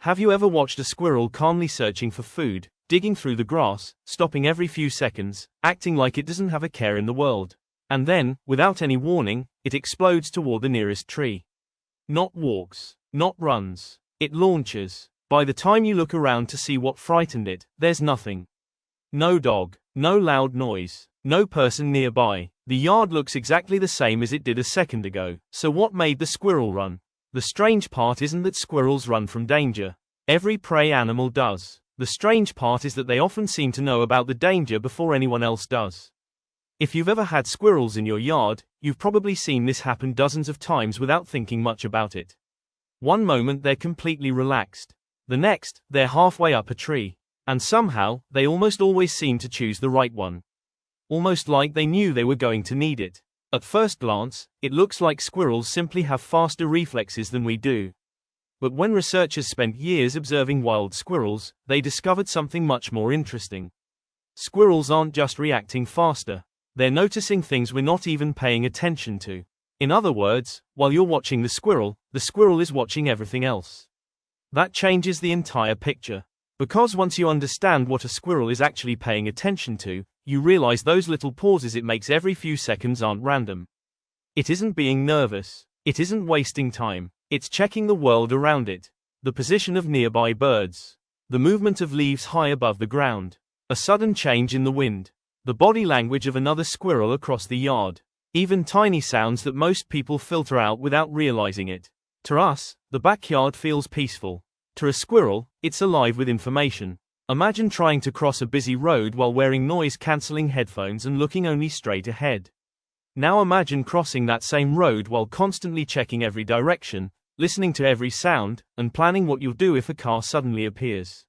Have you ever watched a squirrel calmly searching for food, digging through the grass, stopping every few seconds, acting like it doesn't have a care in the world? And then, without any warning, it explodes toward the nearest tree. Not walks, not runs. It launches. By the time you look around to see what frightened it, there's nothing. No dog, no loud noise, no person nearby. The yard looks exactly the same as it did a second ago. So what made the squirrel run? The strange part isn't that squirrels run from danger. Every prey animal does. The strange part is that they often seem to know about the danger before anyone else does. If you've ever had squirrels in your yard, you've probably seen this happen dozens of times without thinking much about it. One moment they're completely relaxed. The next, they're halfway up a tree. And somehow, they almost always seem to choose the right one. Almost like they knew they were going to need it. At first glance, it looks like squirrels simply have faster reflexes than we do. But when researchers spent years observing wild squirrels, they discovered something much more interesting. Squirrels aren't just reacting faster. They're noticing things we're not even paying attention to. In other words, while you're watching the squirrel is watching everything else. That changes the entire picture. Because once you understand what a squirrel is actually paying attention to, you realize those little pauses it makes every few seconds aren't random. It isn't being nervous. It isn't wasting time. It's checking the world around it. The position of nearby birds. The movement of leaves high above the ground. A sudden change in the wind. The body language of another squirrel across the yard. Even tiny sounds that most people filter out without realizing it. To us, the backyard feels peaceful. To a squirrel, it's alive with information. Imagine trying to cross a busy road while wearing noise-canceling headphones and looking only straight ahead. Now imagine crossing that same road while constantly checking every direction, listening to every sound, and planning what you'll do if a car suddenly appears.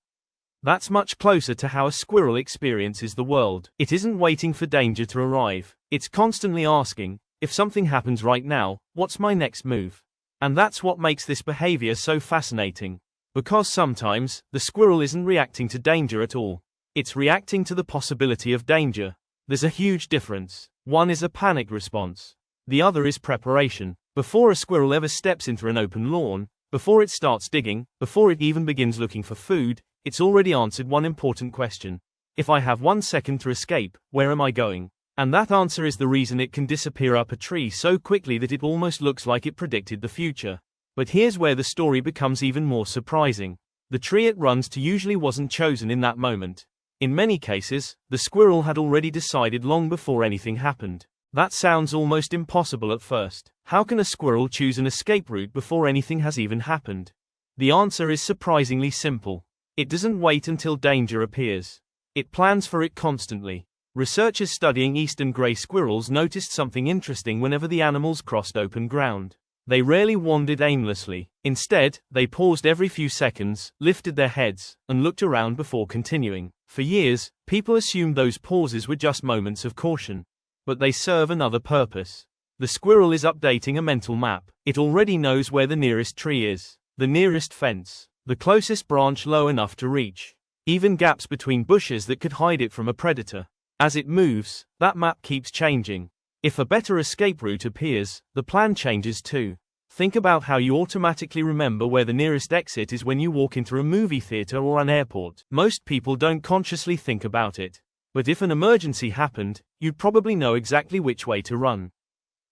That's much closer to how a squirrel experiences the world. It isn't waiting for danger to arrive. It's constantly asking, if something happens right now, what's my next move? And that's what makes this behavior so fascinating. Because sometimes, the squirrel isn't reacting to danger at all. It's reacting to the possibility of danger. There's a huge difference. One is a panic response. The other is preparation. Before a squirrel ever steps into an open lawn, before it starts digging, before it even begins looking for food, it's already answered one important question. If I have 1 second to escape, where am I going? And that answer is the reason it can disappear up a tree so quickly that it almost looks like it predicted the future. But here's where the story becomes even more surprising. The tree it runs to usually wasn't chosen in that moment. In many cases, the squirrel had already decided long before anything happened. That sounds almost impossible at first. How can a squirrel choose an escape route before anything has even happened? The answer is surprisingly simple. It doesn't wait until danger appears. It plans for it constantly. Researchers studying eastern gray squirrels noticed something interesting whenever the animals crossed open ground. They rarely wandered aimlessly. Instead, they paused every few seconds, lifted their heads, and looked around before continuing. For years, people assumed those pauses were just moments of caution. But they serve another purpose. The squirrel is updating a mental map. It already knows where the nearest tree is, the nearest fence, the closest branch low enough to reach, even gaps between bushes that could hide it from a predator. As it moves, that map keeps changing. If a better escape route appears, the plan changes too. Think about how you automatically remember where the nearest exit is when you walk into a movie theater or an airport. Most people don't consciously think about it. But if an emergency happened, you'd probably know exactly which way to run.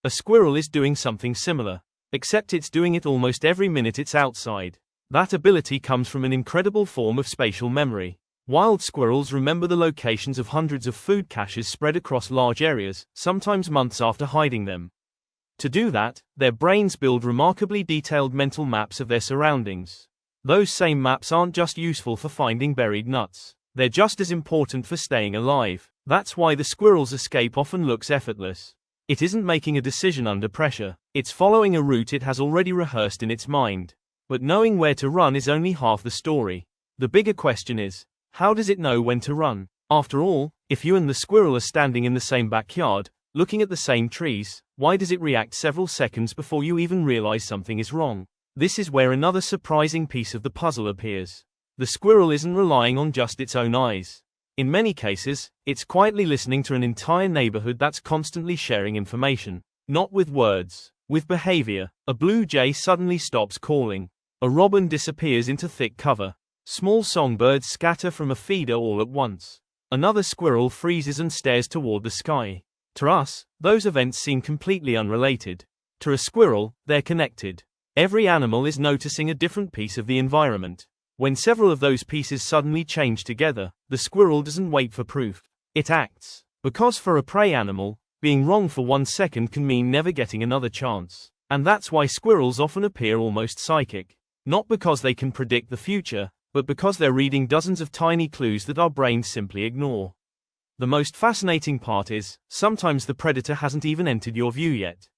A squirrel is doing something similar. Except it's doing it almost every minute it's outside. That ability comes from an incredible form of spatial memory. Wild squirrels remember the locations of hundreds of food caches spread across large areas, sometimes months after hiding them. To do that, their brains build remarkably detailed mental maps of their surroundings. Those same maps aren't just useful for finding buried nuts. They're just as important for staying alive. That's why the squirrel's escape often looks effortless. It isn't making a decision under pressure. It's following a route it has already rehearsed in its mind. But knowing where to run is only half the story. The bigger question is, how does it know when to run? After all, if you and the squirrel are standing in the same backyard, looking at the same trees, why does it react several seconds before you even realize something is wrong? This is where another surprising piece of the puzzle appears. The squirrel isn't relying on just its own eyes. In many cases, it's quietly listening to an entire neighborhood that's constantly sharing information. Not with words, with behavior. A blue jay suddenly stops calling. A robin disappears into thick cover. Small songbirds scatter from a feeder all at once. Another squirrel freezes and stares toward the sky. To us, those events seem completely unrelated. To a squirrel, they're connected. Every animal is noticing a different piece of the environment. When several of those pieces suddenly change together, the squirrel doesn't wait for proof. It acts. Because for a prey animal, being wrong for 1 second can mean never getting another chance. And that's why squirrels often appear almost psychic. Not because they can predict the future, but because they're reading dozens of tiny clues that our brains simply ignore. The most fascinating part is, sometimes the predator hasn't even entered your view yet.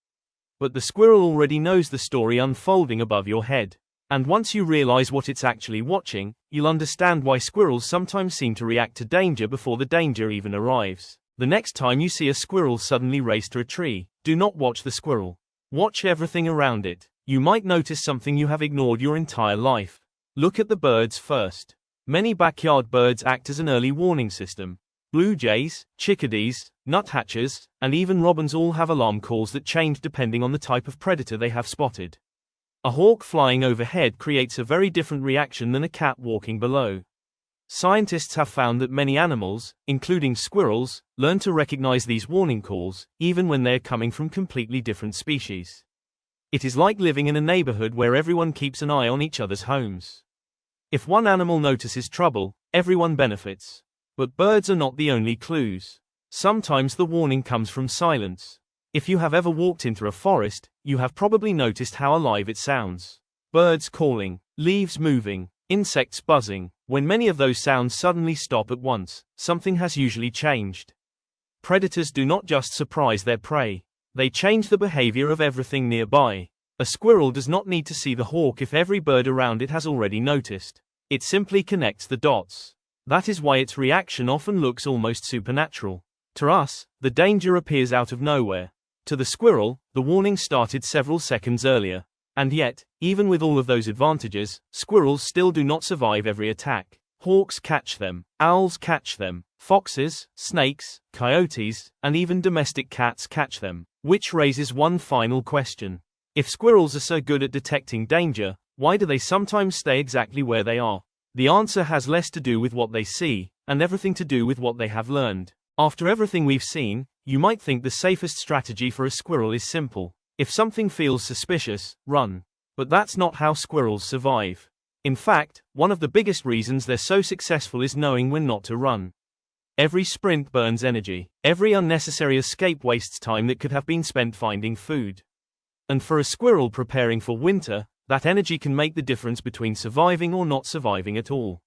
But the squirrel already knows the story unfolding above your head. And once you realize what it's actually watching, you'll understand why squirrels sometimes seem to react to danger before the danger even arrives. The next time you see a squirrel suddenly race to a tree, do not watch the squirrel. Watch everything around it. You might notice something you have ignored your entire life. Look at the birds first. Many backyard birds act as an early warning system. Blue jays, chickadees, nuthatches, and even robins all have alarm calls that change depending on the type of predator they have spotted. A hawk flying overhead creates a very different reaction than a cat walking below. Scientists have found that many animals, including squirrels, learn to recognize these warning calls, even when they are coming from completely different species. It is like living in a neighborhood where everyone keeps an eye on each other's homes. If one animal notices trouble, everyone benefits. But birds are not the only clues. Sometimes the warning comes from silence. If you have ever walked into a forest, you have probably noticed how alive it sounds. Birds calling, leaves moving, insects buzzing. When many of those sounds suddenly stop at once, something has usually changed. Predators do not just surprise their prey. They change the behavior of everything nearby. A squirrel does not need to see the hawk if every bird around it has already noticed. It simply connects the dots. That is why its reaction often looks almost supernatural. To us, the danger appears out of nowhere. To the squirrel, the warning started several seconds earlier. And yet, even with all of those advantages, squirrels still do not survive every attack. Hawks catch them, owls catch them, foxes, snakes, coyotes, and even domestic cats catch them. Which raises one final question. If squirrels are so good at detecting danger, why do they sometimes stay exactly where they are? The answer has less to do with what they see, and everything to do with what they have learned. After everything we've seen, you might think the safest strategy for a squirrel is simple. If something feels suspicious, run. But that's not how squirrels survive. In fact, one of the biggest reasons they're so successful is knowing when not to run. Every sprint burns energy. Every unnecessary escape wastes time that could have been spent finding food. And for a squirrel preparing for winter, that energy can make the difference between surviving or not surviving at all.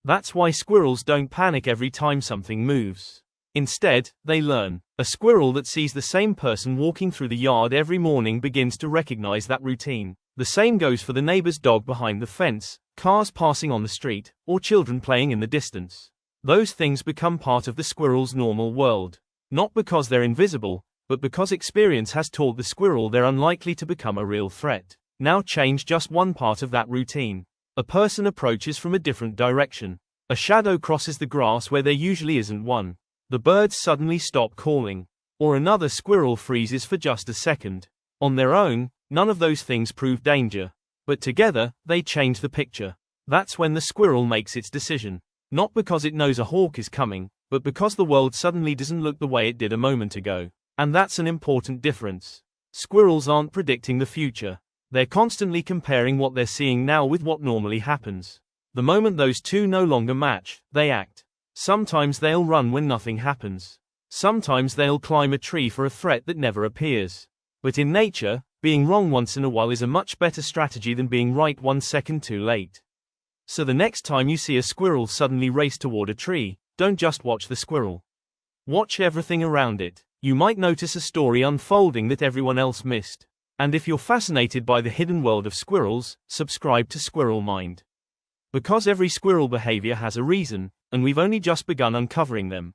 That's why squirrels don't panic every time something moves. Instead, they learn. A squirrel that sees the same person walking through the yard every morning begins to recognize that routine. The same goes for the neighbor's dog behind the fence, cars passing on the street, or children playing in the distance. Those things become part of the squirrel's normal world. Not because they're invisible, but because experience has taught the squirrel they're unlikely to become a real threat. Now change just one part of that routine. A person approaches from a different direction. A shadow crosses the grass where there usually isn't one. The birds suddenly stop calling. Or another squirrel freezes for just a second. On their own, none of those things prove danger. But together, they change the picture. That's when the squirrel makes its decision. Not because it knows a hawk is coming, but because the world suddenly doesn't look the way it did a moment ago. And that's an important difference. Squirrels aren't predicting the future. They're constantly comparing what they're seeing now with what normally happens. The moment those two no longer match, they act. Sometimes they'll run when nothing happens. Sometimes they'll climb a tree for a threat that never appears. But in nature, being wrong once in a while is a much better strategy than being right 1 second too late. So the next time you see a squirrel suddenly race toward a tree, don't just watch the squirrel. Watch everything around it. You might notice a story unfolding that everyone else missed. And if you're fascinated by the hidden world of squirrels, subscribe to Squirrel Mind. Because every squirrel behavior has a reason, and we've only just begun uncovering them.